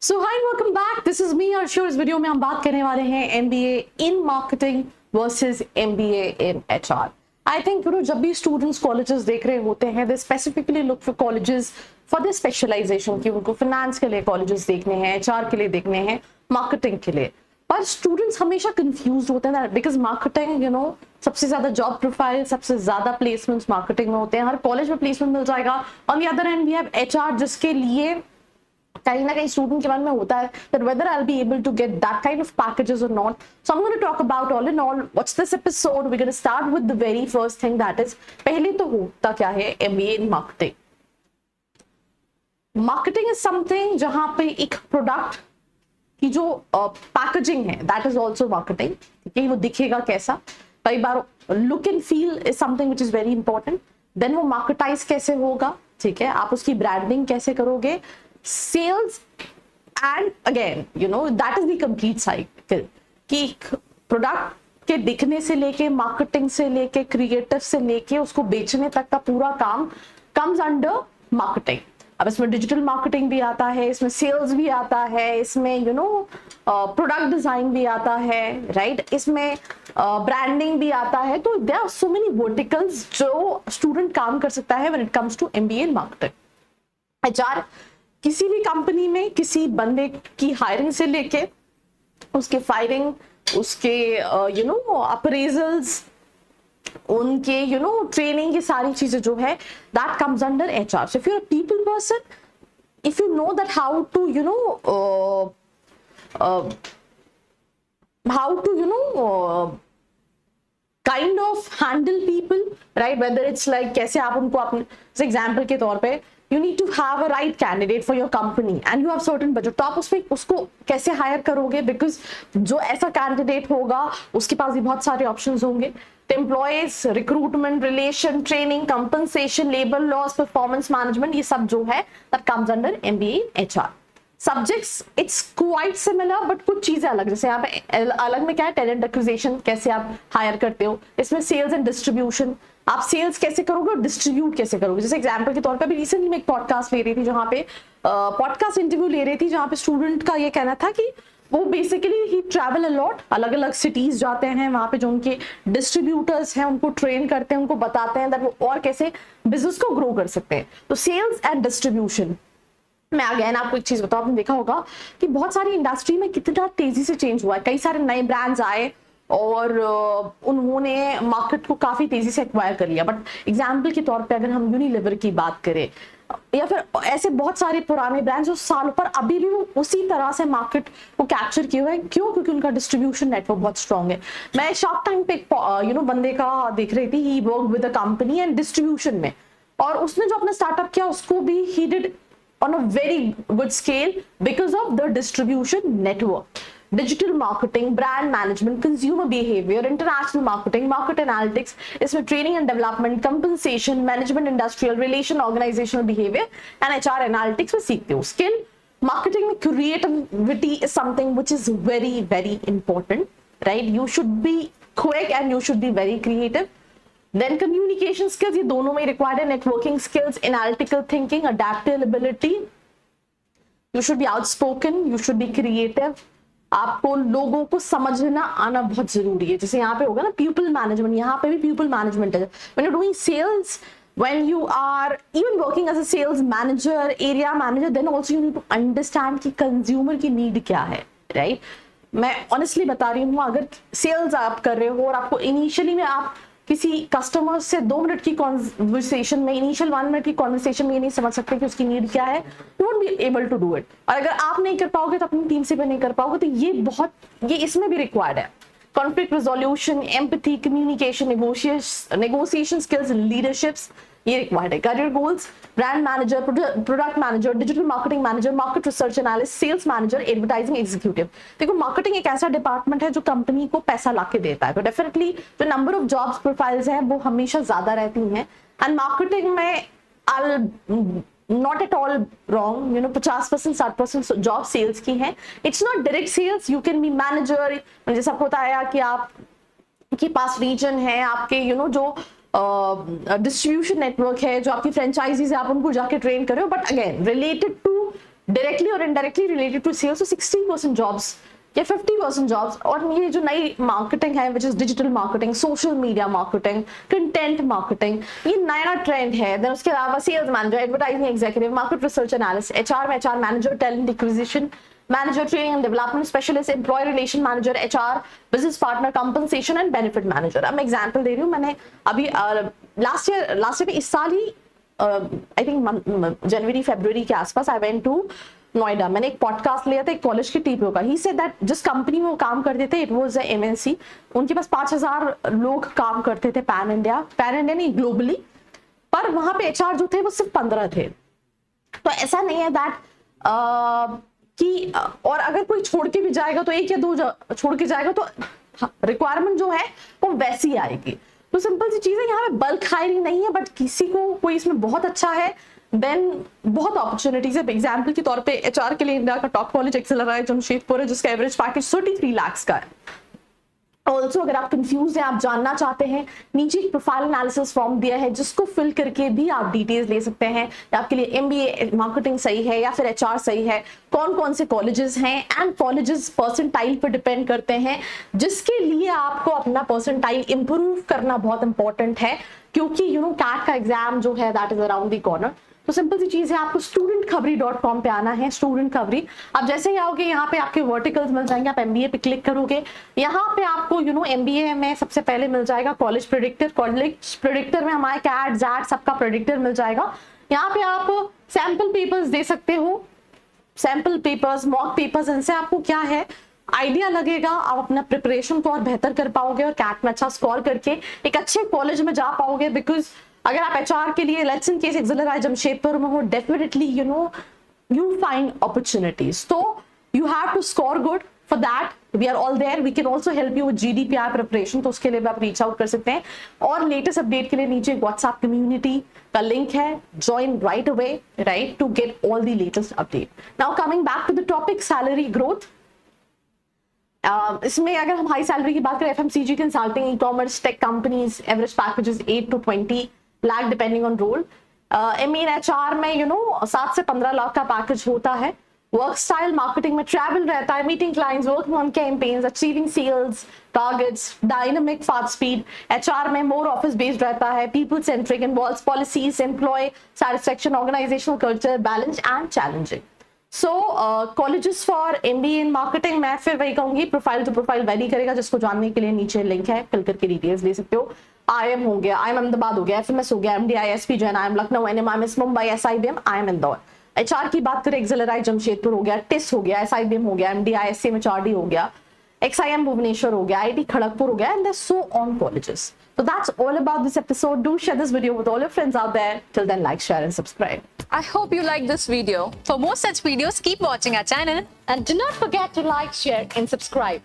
So hi welcome back, this is me Arshu. इस video में हम बात करने वाले हैं MBA in marketing versus MBA in HR. I think जब भी स्टूडेंट्स कॉलेजेस देख रहे होते हैं they specifically look for colleges for the specialisation की उनको फाइनेंस के लिए कॉलेजेस देखने हैं, एचआर के लिए देखने हैं, मार्केटिंग के लिए। पर स्टूडेंट्स हमेशा कंफ्यूज होते हैं बिकॉज मार्केटिंग सबसे ज्यादा जॉब प्रोफाइल, सबसे ज्यादा प्लेसमेंट्स मार्केटिंग में होते हैं, हर कॉलेज में प्लेसमेंट मिल जाएगा। On the other hand we have HR जिसके लिए कहीं ना कहीं स्टूडेंट के मन में होता है that whether I'll be able to get that kind of packages or not. So I'm going to talk about all in all what's this episode. We're going to start with the very first thing, that is पहले तो होता क्या है MBA in marketing. Marketing is something जहां पे एक product की जो पैकेजिंग है that is also marketing. ठीक है, वो दिखेगा कैसा, कई बार look and feel is something which is very important. Then वो मार्केटाइज कैसे होगा, ठीक है, आप उसकी ब्रांडिंग कैसे करोगे, sales and again that is the complete cycle कि प्रोडक्ट के दिखने से लेके, मार्केटिंग से लेके, क्रिएटिव से लेके उसको बेचने तक का पूरा काम कम्स अंडर मार्केटिंग। अब इसमें डिजिटल मार्केटिंग भी आता है, इसमें सेल्स भी आता है, इसमें प्रोडक्ट डिजाइन भी आता है, राइट, इसमें ब्रांडिंग भी आता है। तो there are so many verticals जो स्टूडेंट काम कर सकता है when it comes to MBA in marketing. HR किसी भी कंपनी में किसी बंदे की हायरिंग से लेके उसके फायरिंग, उसके अप्रेजल्स, उनके ट्रेनिंग, की सारी चीजें जो है that comes under HR. So if you are a people person, if you know that how to kind of handle people, right, whether it's like कैसे आप उनको अपने एग्जाम्पल के तौर पे you need to have a right candidate for your company and you have certain budget, तो आप उसको कैसे हायर करोगे, बिकॉज जो ऐसा कैंडिडेट होगा उसके पास भी बहुत सारे ऑप्शंस होंगे। Employees, recruitment, relation, training, compensation, labour laws, performance management, ये सब जो है that comes under MBA HR. Subjects it's quite similar but कुछ चीजें अलग, जैसे यहाँ पे अलग में क्या है, टैलेंट एक्विजिशन, कैसे आप हायर करते हो, इसमें सेल्स एंड डिस्ट्रीब्यूशन, आप सेल्स कैसे करोगे और डिस्ट्रीब्यूट कैसे करोगे। जैसे एग्जांपल के तौर पे अभी रिसेंटली मैं एक पॉडकास्ट ले रही थी, जहाँ पे पॉडकास्ट इंटरव्यू ले रही थी, जहाँ पे स्टूडेंट का ये कहना था कि वो बेसिकली ही ट्रैवल अलॉट, अलग अलग सिटीज जाते हैं, वहां पे जो उनके डिस्ट्रीब्यूटर्स हैं उनको ट्रेन करते हैं, उनको बताते हैं दैट वो और कैसे बिजनेस को ग्रो कर सकते हैं। तो सेल्स एंड डिस्ट्रीब्यूशन मैं अगेन आपको एक चीज बताऊं, आपने देखा होगा कि बहुत सारी इंडस्ट्री में कितना तेजी से चेंज हुआ है, कई सारे नए ब्रांड्स आए और उन्होंने मार्केट को काफी तेजी से एक्वायर कर लिया। बट एग्जाम्पल के तौर पे अगर हम यूनिलीवर की बात करें या फिर ऐसे बहुत सारे पुराने ब्रांड्स जो सालों पर अभी भी वो उसी तरह से मार्केट को कैप्चर किए हुए हैं, क्यों? क्योंकि उनका डिस्ट्रीब्यूशन नेटवर्क बहुत स्ट्रॉन्ग है। मैं शार्क टाइम पे एक बंदे का देख रही थी, he work with a company and distribution में, और उसने जो अपना स्टार्टअप किया उसको भी he did on a very good scale because of the distribution network. Digital marketing, brand management, consumer behavior, international marketing, market analytics, इसमें training and development, compensation, management, industrial relation, organizational behavior and HR analytics में सीखते हो। Skill marketing में creativity is something which is very very important, right? You should be quick and you should be very creative. Then communication skills, ये दोनों में required है, networking skills, analytical thinking, adaptability, you should be outspoken, you should be creative, आपको लोगों को समझना आना बहुत जरूरी है। जैसे यहाँ पे होगा ना पीपल मैनेजमेंट, यहाँ पे भी पीपल मैनेजमेंट है। when you're doing sales, when you are even working as a sales manager, area manager, then also you need to understand कि consumer की need क्या है, right? मैं honestly बता रही हूँ, अगर sales आप कर रहे हो और आपको initially में आप किसी कस्टमर से 2 मिनट की कॉन्वर्सेशन में, इनिशियल 1 मिनट की कॉन्वर्सेशन में ये नहीं समझ सकते कि उसकी नीड क्या है, you won't be able to do it. और अगर आप नहीं कर पाओगे तो अपनी टीम से भी नहीं कर पाओगे। तो ये इसमें भी रिक्वायर्ड है। Conflict resolution, empathy, communication, negotiation skills, leaderships, ये रिक्वायर्ड है। Career goals, brand manager, product manager, digital marketing manager, market research analyst, sales manager, advertising executive. देखो मार्केटिंग एक ऐसा डिपार्टमेंट है जो कंपनी को पैसा लाके देता है, तो डेफिनेटली जो नंबर ऑफ जॉब्स प्रोफाइल्स हैं वो हमेशा ज्यादा रहती हैं। एंड मार्केटिंग में not at all wrong, 50% 60% job sales की है। It's not direct sales, you can be manager, जैसे आपको बताया कि आपके पास रीजन है, आपके जो डिस्ट्रीब्यूशन नेटवर्क है, जो आपकी फ्रेंचाइजीज है, आप उनको जाके ट्रेन कर रहे हो, but again related to directly और इनडायरेक्टली रिलेटेड टू सेल्स, तो 60% जॉब्स या 50% जॉब्स। और ये जो नई मार्केटिंग है which is digital marketing, social media marketing, content marketing, ये नया ट्रेंड है। देन उसके अलावा sales manager, advertising executive, market research analyst, HR में HR manager, talent acquisition manager, training and development specialist, employ relation manager, HR, business partner, compensation and benefit manager. अब मैं example दे रही हूँ, मैंने अभी लास्ट ईयर इस साल ही आई थिंक जनवरी फरवरी के आसपास आई वेंट टू नोएडा। मैंने एक पॉडकास्ट लिया था एक कॉलेज के टीपीओ का। ही सेड दैट जिस कंपनी में वो काम करते थे, इट वाज अ एमएनसी, उनके पास 5000 लोग काम करते थे पैन इंडिया नहीं ग्लोबली, पर वहां पे एचआर जो थे वो सिर्फ 15 थे। तो ऐसा नहीं है दैट कि और अगर कोई छोड़ के भी जाएगा तो एक या दो छोड़ के जाएगा तो रिक्वायरमेंट जो है वो वैसी आएगी। तो सिंपल सी चीज है, यहाँ पे बल्क हायरिंग नहीं है, बट किसी को कोई इसमें बहुत अच्छा है देन बहुत अपॉर्चुनिटीज है। एग्जाम्पल के तौर पे एचआर के लिए इंडिया का टॉप कॉलेज एक्सेलरा जमशेदपुर है, जिसका एवरेज पैकेज 33 लाख का है। ऑल्सो अगर आप कंफ्यूज हैं, आप जानना चाहते हैं, नीचे एक प्रोफाइल एनालिसिस फॉर्म दिया है जिसको फिल करके भी आप डिटेल्स ले सकते हैं। आपके लिए एमबीए मार्केटिंग सही है या फिर एचआर सही है, कौन कौन से कॉलेजेस हैं, एंड कॉलेजेस परसेंटाइल पर डिपेंड करते हैं, जिसके लिए आपको अपना परसेंटाइल इंप्रूव करना बहुत इंपॉर्टेंट है, क्योंकि कैट का एग्जाम जो है that is around the corner. तो सिंपल सी चीज है, आपको studentkhabri.com पे आना है। स्टूडेंट खबरी, आप जैसे ही आओगे यहाँ पे आपके वर्टिकल्स मिल जाएंगे, आप एमबीए पे क्लिक करोगे, यहाँ पे आपको एमबीए में सबसे पहले मिल जाएगा कॉलेज प्रेडिक्टर में हमारे कैट जैट सबका प्रेडिक्टर मिल जाएगा। यहाँ पे आप सैंपल पेपर्स दे सकते हो, सैंपल पेपर्स, मॉक पेपर्स, इनसे आपको क्या है आइडिया लगेगा, आप अपना प्रिपरेशन को और बेहतर कर पाओगे और कैट में अच्छा स्कोर करके एक अच्छे कॉलेज में जा पाओगे। बिकॉज अगर आप एचआर के लिए लेट्स इन केस एक्सेलरा जमशेदपुर में हो, definitely you find opportunities. So you have to score good. For that we are all there. We can also help you with GDPR preparation. तो उसके लिए भी आप रीच आउट कर सकते हैं। और लेटेस्ट अपडेट के लिए नीचे व्हाट्सएप कम्युनिटी का लिंक है, join right away, right, to get all the latest update. Now coming back to the topic salary growth. इसमें अगर हम हाई सैलरी की बात करें, FMCG, consulting, e commerce, tech companies, average packages 8 to 20 lakh depending on role. ME and HR में 7 से 15 लाख का package होता है। वर्क स्टाइल मार्केटिंग में ट्रैवल रहता है, meeting clients, working on campaigns, achieving sales targets, dynamic fast speed. HR में more office based रहता है, people centric, involves policies, employ satisfaction, organisational culture, balance and challenging. So colleges for MBA in marketing, मैं फिर वही कहूंगी profile to profile very करेगा। जिसको जानने के लिए नीचे लिंक है, फिल करके डिटेल्स ले सकते हो। IIM हो गया, IIM अहमदाबाद हो गया, FMS हो गया, MDISP जो है IIM Lucknow, NMIMS Mumbai, SIBM, IIM Indore. HR की बात करें, एक्सेलरा जमशेदपुर हो गया, टिस हो गया, SIBM हो गया, MDISC में HRD हो गया, XIM भुवनेश्वर हो गया, IIT खड़गपुर हो गया, and there's so on colleges. So that's all about this episode. Do share this video with all your friends out there. Till then, like, share and subscribe. I hope you liked this video. For more such videos, keep watching our channel And do not forget to like, share and subscribe.